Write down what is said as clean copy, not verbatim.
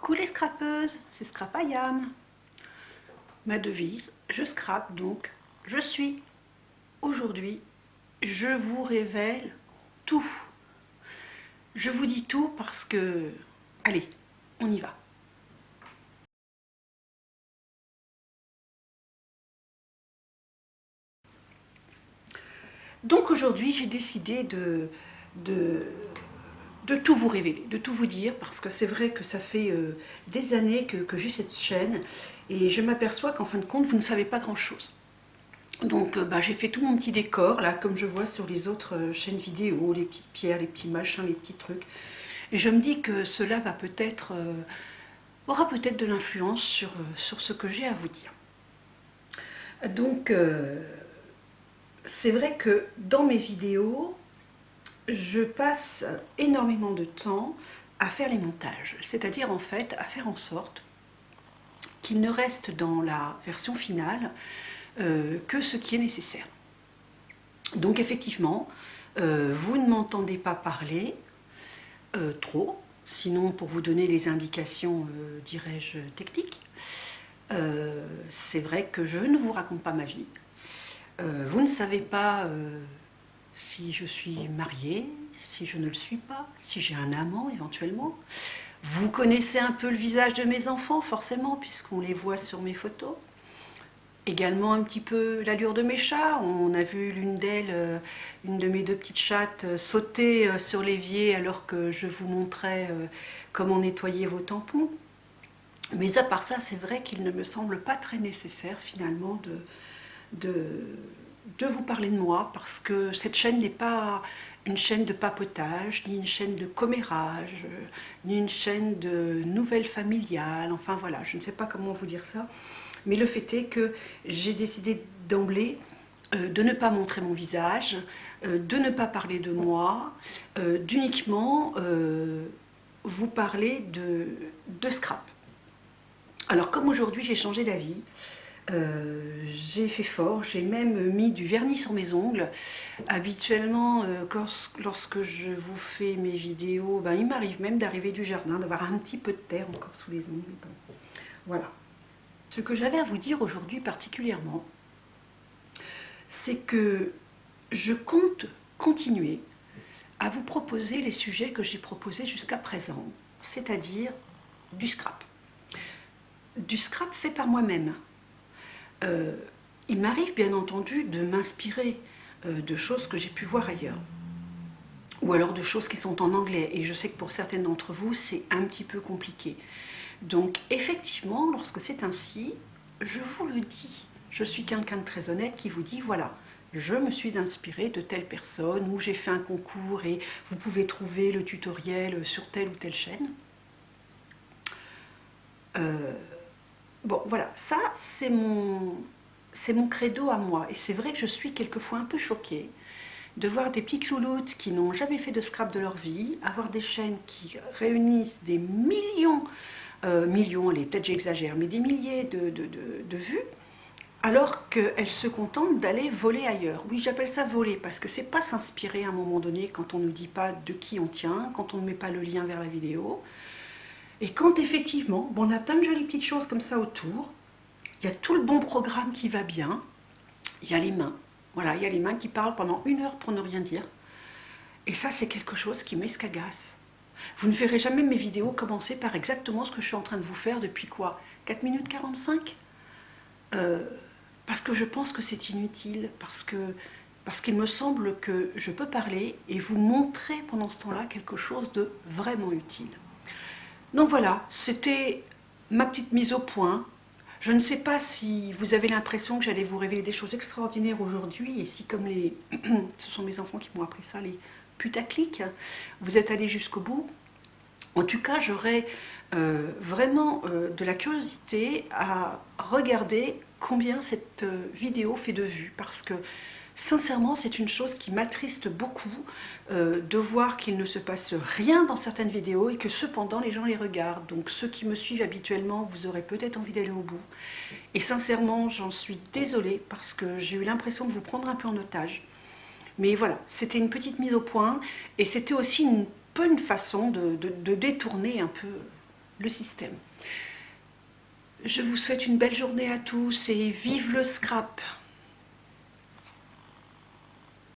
Coucou les scrapeuses, c'est Scrapayam. Ma devise, je scrape donc, je suis. Aujourd'hui, je vous révèle tout. Je vous dis tout parce que... Allez, on y va. Donc aujourd'hui, j'ai décidé de tout vous révéler, de tout vous dire, parce que c'est vrai que ça fait des années que j'ai cette chaîne, et je m'aperçois qu'en fin de compte, vous ne savez pas grand-chose. Donc j'ai fait tout mon petit décor, là, comme je vois sur les autres chaînes vidéo, les petites pierres, les petits machins, les petits trucs. Et je me dis que cela va peut-être aura peut-être de l'influence sur ce que j'ai à vous dire. Donc c'est vrai que dans mes vidéos, je passe énormément de temps à faire les montages, c'est-à-dire en fait à faire en sorte qu'il ne reste dans la version finale que ce qui est nécessaire. Donc effectivement, vous ne m'entendez pas parler trop, sinon pour vous donner les indications, dirais-je, techniques. C'est vrai que je ne vous raconte pas ma vie. Vous ne savez pas si je suis mariée, si je ne le suis pas, si j'ai un amant éventuellement. Vous connaissez un peu le visage de mes enfants, forcément, puisqu'on les voit sur mes photos. Également un petit peu l'allure de mes chats. On a vu l'une d'elles, une de mes deux petites chattes, sauter sur l'évier alors que je vous montrais comment nettoyer vos tampons. Mais à part ça, c'est vrai qu'il ne me semble pas très nécessaire finalement de vous parler de moi, parce que cette chaîne n'est pas une chaîne de papotage, ni une chaîne de commérage, ni une chaîne de nouvelles familiales. Enfin voilà, je ne sais pas comment vous dire ça. Mais le fait est que j'ai décidé d'emblée de ne pas montrer mon visage, de ne pas parler de moi, d'uniquement vous parler de scrap. Alors comme aujourd'hui j'ai changé d'avis, j'ai fait fort, j'ai même mis du vernis sur mes ongles. Habituellement, lorsque je vous fais mes vidéos, il m'arrive même d'arriver du jardin, d'avoir un petit peu de terre encore sous les ongles. Bon, voilà. Ce que j'avais à vous dire aujourd'hui particulièrement, c'est que je compte continuer à vous proposer les sujets que j'ai proposés jusqu'à présent, c'est-à-dire du scrap. Du scrap fait par moi-même. Il m'arrive bien entendu de m'inspirer de choses que j'ai pu voir ailleurs, ou alors de choses qui sont en anglais, et je sais que pour certaines d'entre vous c'est un petit peu compliqué. Donc effectivement, lorsque c'est ainsi, je vous le dis, je suis quelqu'un de très honnête qui vous dit voilà, je me suis inspirée de telle personne, ou j'ai fait un concours et vous pouvez trouver le tutoriel sur telle ou telle chaîne. Bon voilà, ça c'est mon credo à moi, et c'est vrai que je suis quelquefois un peu choquée de voir des petites louloutes qui n'ont jamais fait de scrap de leur vie, avoir des chaînes qui réunissent des millions, allez, peut-être j'exagère, mais des milliers de vues, alors qu'elles se contentent d'aller voler ailleurs. Oui, j'appelle ça voler, parce que c'est pas s'inspirer à un moment donné quand on ne dit pas de qui on tient, quand on ne met pas le lien vers la vidéo, et quand effectivement, on a plein de jolies petites choses comme ça autour, il y a tout le bon programme qui va bien, il y a les mains, voilà, il y a les mains qui parlent pendant 1 heure pour ne rien dire. Et ça, c'est quelque chose qui m'escagasse. Vous ne verrez jamais mes vidéos commencer par exactement ce que je suis en train de vous faire depuis quoi, 4 minutes 45 ? Parce que je pense que c'est inutile, parce qu'il me semble que je peux parler et vous montrer pendant ce temps-là quelque chose de vraiment utile. Donc voilà, c'était ma petite mise au point. Je ne sais pas si vous avez l'impression que j'allais vous révéler des choses extraordinaires aujourd'hui, et si comme ce sont mes enfants qui m'ont appris ça, les putaclics, vous êtes allés jusqu'au bout. En tout cas, j'aurais vraiment de la curiosité à regarder combien cette vidéo fait de vues, parce que sincèrement, c'est une chose qui m'attriste beaucoup de voir qu'il ne se passe rien dans certaines vidéos et que cependant les gens les regardent. Donc ceux qui me suivent habituellement, vous aurez peut-être envie d'aller au bout. Et sincèrement, j'en suis désolée parce que j'ai eu l'impression de vous prendre un peu en otage. Mais voilà, c'était une petite mise au point, et c'était aussi un peu une façon de détourner un peu le système. Je vous souhaite une belle journée à tous et vive le scrap!